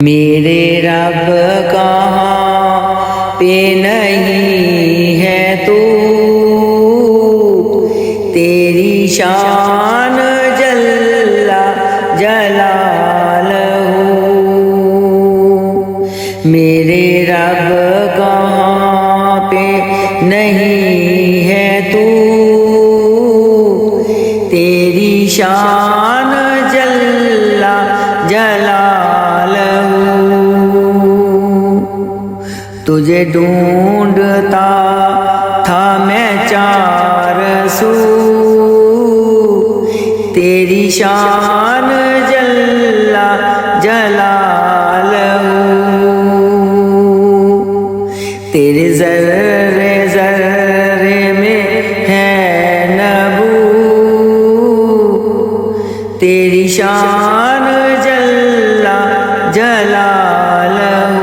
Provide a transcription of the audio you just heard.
میرے رب کہاں پہ نہیں ہے تو تیری شان جل جلالہ۔ میرے رب کہاں پہ نہیں ہے تو تیری شان جل جلالہ۔ تجھے ڈھونڈتا تھا میں چار سو، تیری شان جل جلالہ۔ تیرے ذرے ذرے میں ہے نبو، تیری شان جل جلالہ۔